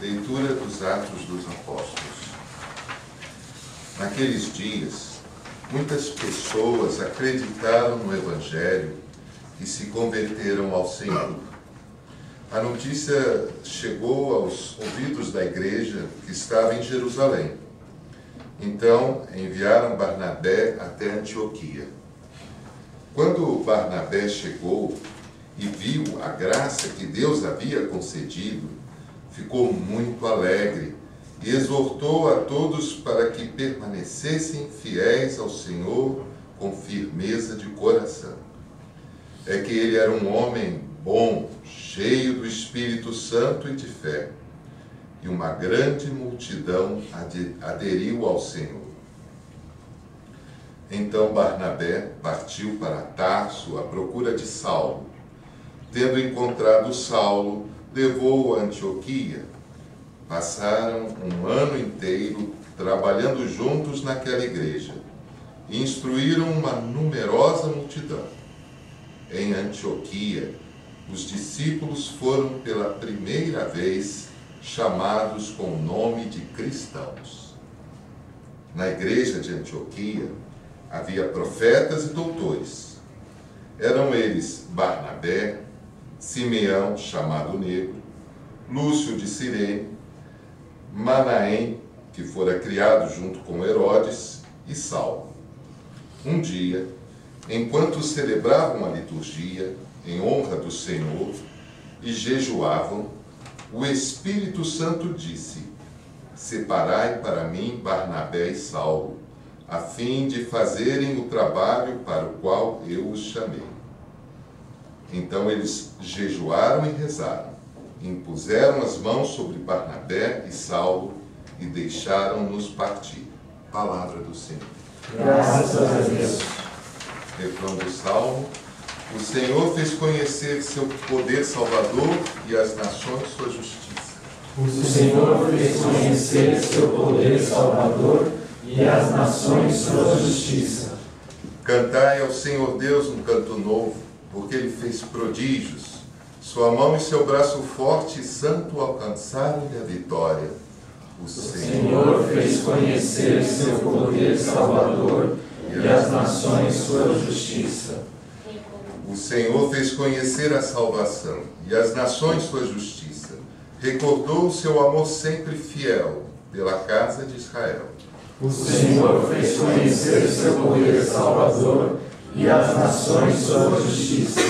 Leitura dos Atos dos Apóstolos. Naqueles dias, muitas pessoas acreditaram no Evangelho e se converteram ao Senhor. A notícia chegou aos ouvidos da igreja que estava em Jerusalém. Então, enviaram Barnabé até Antioquia. Quando Barnabé chegou e viu a graça que Deus havia concedido, ficou muito alegre e exortou a todos para que permanecessem fiéis ao Senhor com firmeza de coração. É que ele era um homem bom, cheio do Espírito Santo e de fé, e uma grande multidão aderiu ao Senhor. Então Barnabé partiu para Tarso à procura de Saulo. Tendo encontrado Saulo, levou-o a Antioquia. Passaram um ano inteiro trabalhando juntos naquela igreja e instruíram uma numerosa multidão. Em Antioquia, os discípulos foram pela primeira vez chamados com o nome de cristãos. Na igreja de Antioquia havia profetas e doutores. Eram eles Barnabé, Simeão, chamado Negro, Lúcio de Cirene, Manaém, que fora criado junto com Herodes, e Saulo. Um dia, enquanto celebravam a liturgia em honra do Senhor e jejuavam, o Espírito Santo disse: "Separai para mim Barnabé e Saulo, a fim de fazerem o trabalho para o qual eu os chamei." Então eles jejuaram e rezaram, impuseram as mãos sobre Barnabé e Saulo e deixaram-nos partir. Palavra do Senhor. Graças a Deus. Refrão do Salmo. O Senhor fez conhecer seu poder salvador e as nações sua justiça. O Senhor fez conhecer seu poder salvador e as nações sua justiça. Cantai ao Senhor Deus um canto novo, porque Ele fez prodígios. Sua mão e seu braço forte e santo alcançaram-lhe a vitória. O Senhor fez conhecer seu poder salvador e as nações sua justiça. O Senhor fez conhecer a salvação e as nações sua justiça. Recordou o seu amor sempre fiel pela casa de Israel. O Senhor fez conhecer seu poder salvador e as nações sua justiça.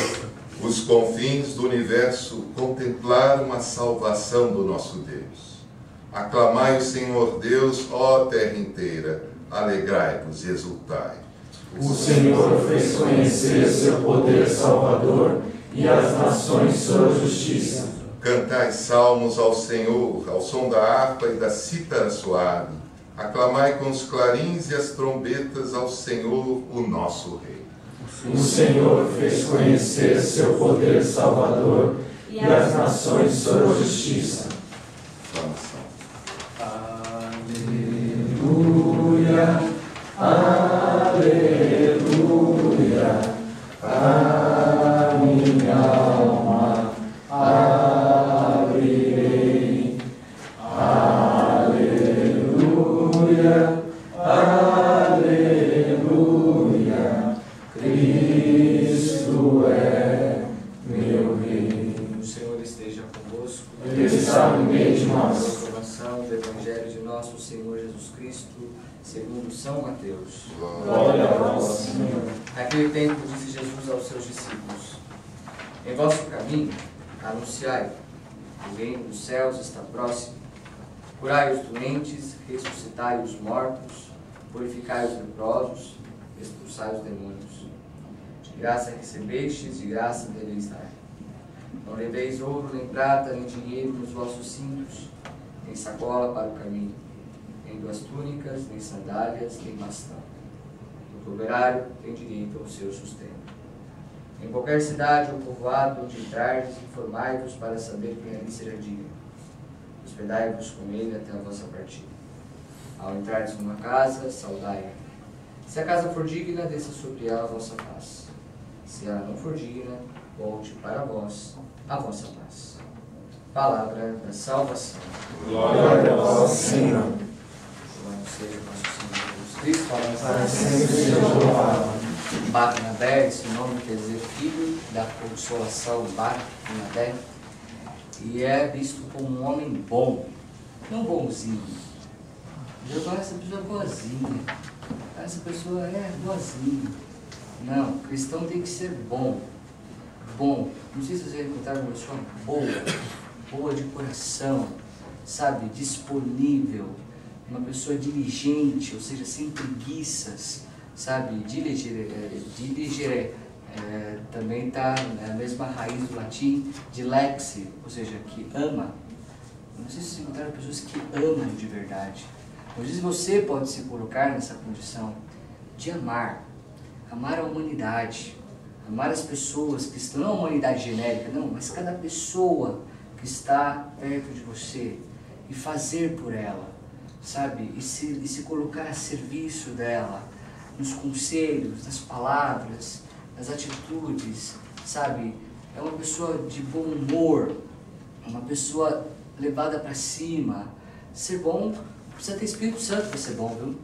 Os confins do universo contemplaram a salvação do nosso Deus. Aclamai o Senhor Deus, ó terra inteira, alegrai-vos e exultai. O Senhor fez conhecer seu poder salvador e as nações sua justiça. Cantai salmos ao Senhor, ao som da harpa e da cítara suave. Aclamai com os clarins e as trombetas ao Senhor, o nosso Rei. O Senhor fez conhecer seu poder salvador e as nações sua justiça. Aclamação. Aleluia, aleluia, a minha alma abrirei. Aleluia, aleluia, Cristo é meu Rei. O Senhor esteja convosco. Ele está no meio de nós. Proclamação do Evangelho de nosso Senhor Jesus Cristo, segundo São Mateus. Glória a vós, Senhor. Naquele tempo disse Jesus aos seus discípulos: Em vosso caminho anunciai, o reino dos céus está próximo. Curai os doentes, ressuscitai os mortos, purificai os leprosos, expulsai os demônios. De graça recebestes, de graça deveis dar. Não leveis ouro, nem prata, nem dinheiro nos vossos cintos, nem sacola para o caminho, nem duas túnicas, nem sandálias, nem bastão. O operário tem direito ao seu sustento. Em qualquer cidade ou povoado onde entrardes, informai-vos para saber quem ali será digno. Hospedai-vos com ele até a vossa partida. Ao entrardes numa casa, saudai-a. Se a casa for digna, desça sobre ela a vossa paz. Se ela não for digna, volte para vós a vossa paz. Palavra da salvação. Glória a vós, Senhor. Louvado seja o nosso Senhor Jesus Cristo, Para sempre seja louvado. Barnabé, esse nome quer dizer filho da consolação, Barnabé, e é visto como um homem bom, não bonzinho. Eu falo, essa pessoa é boazinha, essa pessoa é boazinha. Não, cristão tem que ser bom. Bom, não sei se vocês já encontraram uma pessoa boa de coração, sabe, disponível, uma pessoa diligente, ou seja, sem preguiças, sabe, diligere, também está na mesma raiz do latim, dilexi, ou seja, que ama. Não sei se vocês encontraram pessoas que amam de verdade. Às vezes você pode se colocar nessa condição de amar a humanidade, amar as pessoas que estão, não a humanidade genérica, não, mas cada pessoa que está perto de você e fazer por ela, sabe, e se colocar a serviço dela, nos conselhos, nas palavras, nas atitudes, sabe, é uma pessoa de bom humor, uma pessoa levada para cima. Ser bom, precisa ter Espírito Santo para ser bom, viu?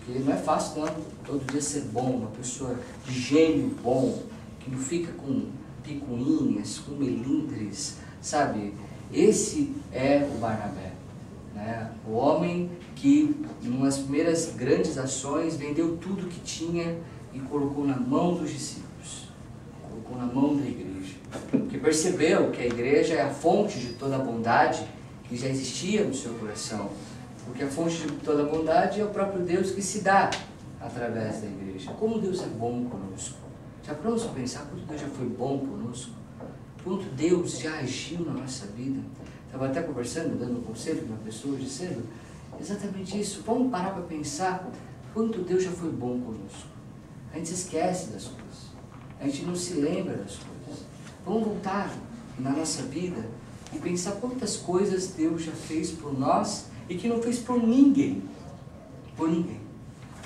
Porque não é fácil não, todo dia ser bom, uma pessoa de gênio bom, que não fica com picuinhas, com melindres, sabe? Esse é o Barnabé, né? O homem que, em umas primeiras grandes ações, vendeu tudo que tinha e colocou na mão dos discípulos, colocou na mão da igreja, porque percebeu que a igreja é a fonte de toda a bondade que já existia no seu coração, porque a fonte de toda a bondade é o próprio Deus que se dá através da igreja. Como Deus é bom conosco. Já paramos para pensar quanto Deus já foi bom conosco? Quanto Deus já agiu na nossa vida? Estava até conversando, dando um conselho para uma pessoa, dizendo exatamente isso. Vamos parar para pensar quanto Deus já foi bom conosco. A gente se esquece das coisas. A gente não se lembra das coisas. Vamos voltar na nossa vida e pensar quantas coisas Deus já fez por nós e que não fez por ninguém. Por ninguém.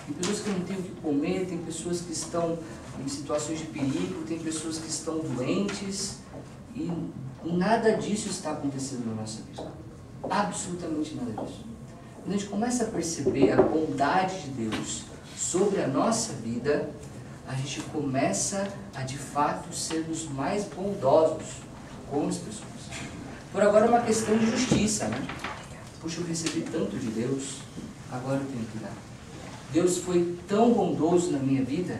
Tem pessoas que não têm o que comer, tem pessoas que estão em situações de perigo, tem pessoas que estão doentes e nada disso está acontecendo na nossa vida. Absolutamente nada disso. Quando a gente começa a perceber a bondade de Deus sobre a nossa vida, a gente começa a de fato sermos mais bondosos com as pessoas. Por agora é uma questão de justiça, né? Puxa, eu recebi tanto de Deus, agora eu tenho que dar. Deus foi tão bondoso na minha vida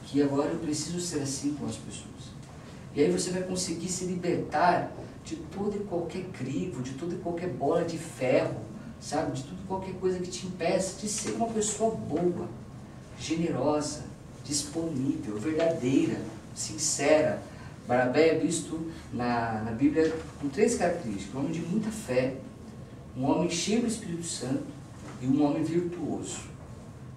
que agora eu preciso ser assim com as pessoas. E aí você vai conseguir se libertar de todo e qualquer crivo, de toda e qualquer bola de ferro, sabe? De tudo e qualquer coisa que te impeça de ser uma pessoa boa, generosa, disponível, verdadeira, sincera. Barnabé é visto na Bíblia com 3 características: um homem de muita fé, um homem cheio do Espírito Santo e um homem virtuoso.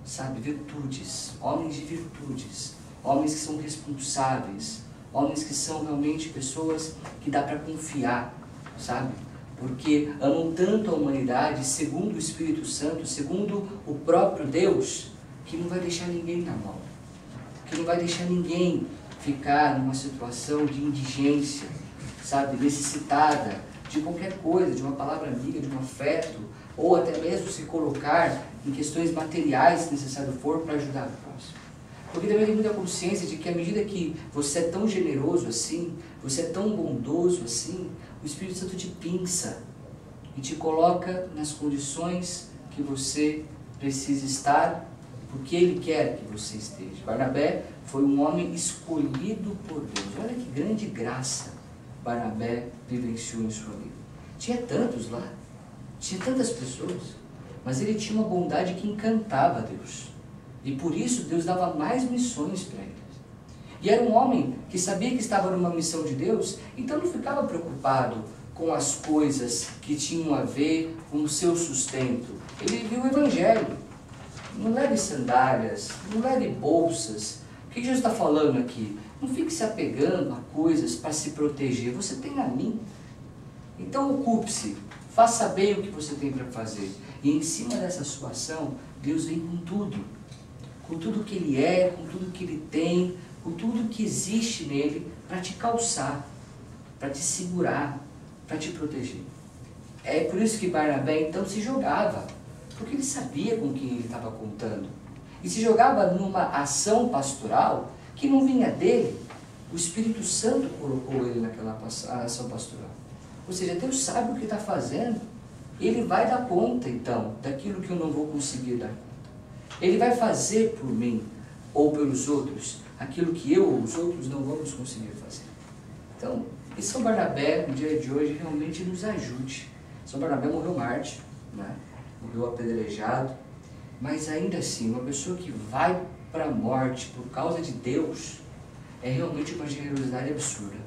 Sabe, virtudes, homens de virtudes, homens que são responsáveis, homens que são realmente pessoas que dá para confiar, sabe? Porque amam tanto a humanidade, segundo o Espírito Santo, segundo o próprio Deus, que não vai deixar ninguém na mão, que não vai deixar ninguém ficar numa situação de indigência, sabe, necessitada de qualquer coisa, de uma palavra amiga, de um afeto, ou até mesmo se colocar em questões materiais, se necessário for, para ajudar o próximo. Porque também tem muita consciência de que à medida que você é tão generoso assim, você é tão bondoso assim, o Espírito Santo te pinça e te coloca nas condições que você precisa estar, porque Ele quer que você esteja. Barnabé foi um homem escolhido por Deus. Olha que grande graça Barnabé vivenciou em sua vida. Tinha tantos lá, tinha tantas pessoas, mas ele tinha uma bondade que encantava Deus. E por isso Deus dava mais missões para ele. E era um homem que sabia que estava numa missão de Deus, então não ficava preocupado com as coisas que tinham a ver com o seu sustento. Ele viu o Evangelho. Não leve sandálias, não leve bolsas. O que Jesus está falando aqui? Não fique se apegando a coisas para se proteger. Você tem a mim. Então ocupe-se. Faça bem o que você tem para fazer. E em cima dessa sua ação, Deus vem com tudo. Com tudo que Ele é, com tudo que Ele tem, com tudo que existe nele para te calçar, para te segurar, para te proteger. É por isso que Barnabé então se jogava, porque ele sabia com quem ele estava contando. E se jogava numa ação pastoral que não vinha dele. O Espírito Santo colocou ele naquela ação pastoral. Ou seja, Deus sabe o que está fazendo. Ele vai dar conta, então, daquilo que eu não vou conseguir dar conta. Ele vai fazer por mim, ou pelos outros, aquilo que eu ou os outros não vamos conseguir fazer. Então, que São Barnabé, no dia de hoje, realmente nos ajude. São Barnabé morreu mártir, né? Morreu apedrejado, mas ainda assim, uma pessoa que vai para a morte por causa de Deus, é realmente uma generosidade absurda.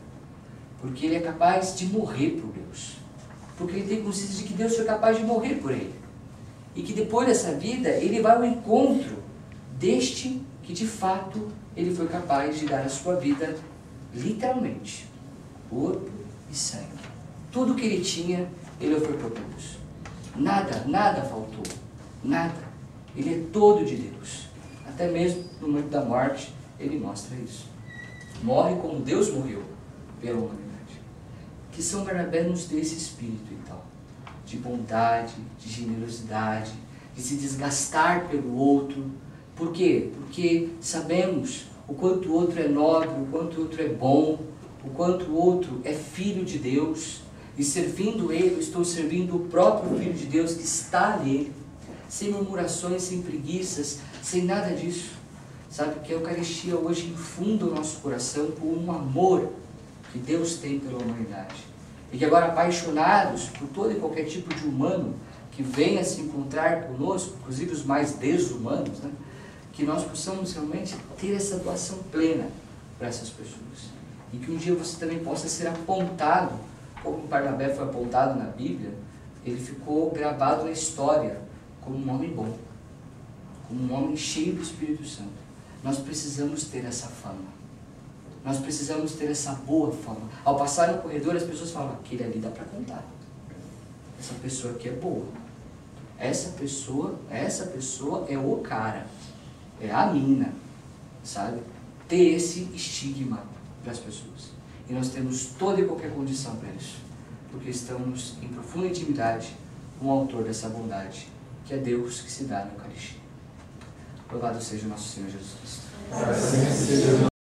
Porque ele é capaz de morrer por Deus. Porque ele tem consciência de que Deus foi capaz de morrer por ele. E que depois dessa vida, ele vai ao encontro deste que de fato ele foi capaz de dar a sua vida, literalmente, corpo e sangue. Tudo que ele tinha, ele ofertou por Deus. Nada faltou. Nada. Ele é todo de Deus. Até mesmo no momento da morte, ele mostra isso. Morre como Deus morreu pela humanidade. Que São Barnabé nos dê esse espírito, então, de bondade, de generosidade, de se desgastar pelo outro. Por quê? Porque sabemos o quanto o outro é nobre, o quanto o outro é bom, o quanto o outro é filho de Deus. E servindo ele, eu estou servindo o próprio Filho de Deus que está nele, sem murmurações, sem preguiças, sem nada disso. Sabe que a Eucaristia hoje infunda o nosso coração com um amor que Deus tem pela humanidade. E que agora, apaixonados por todo e qualquer tipo de humano que venha se encontrar conosco, inclusive os mais desumanos, né? Que nós possamos realmente ter essa doação plena para essas pessoas. E que um dia você também possa ser apontado, como Barnabé foi apontado na Bíblia, ele ficou gravado na história como um homem bom, como um homem cheio do Espírito Santo. Nós precisamos ter essa fama. Nós precisamos ter essa boa fama. Ao passar no corredor, as pessoas falam, aquele ali dá para contar. Essa pessoa aqui é boa. Essa pessoa é o cara. É a mina. Sabe? Ter esse estigma para as pessoas. E nós temos toda e qualquer condição para isso. Porque estamos em profunda intimidade com o autor dessa bondade, que é Deus que se dá na Eucaristia. Louvado seja o nosso Senhor Jesus Cristo. Assim seja.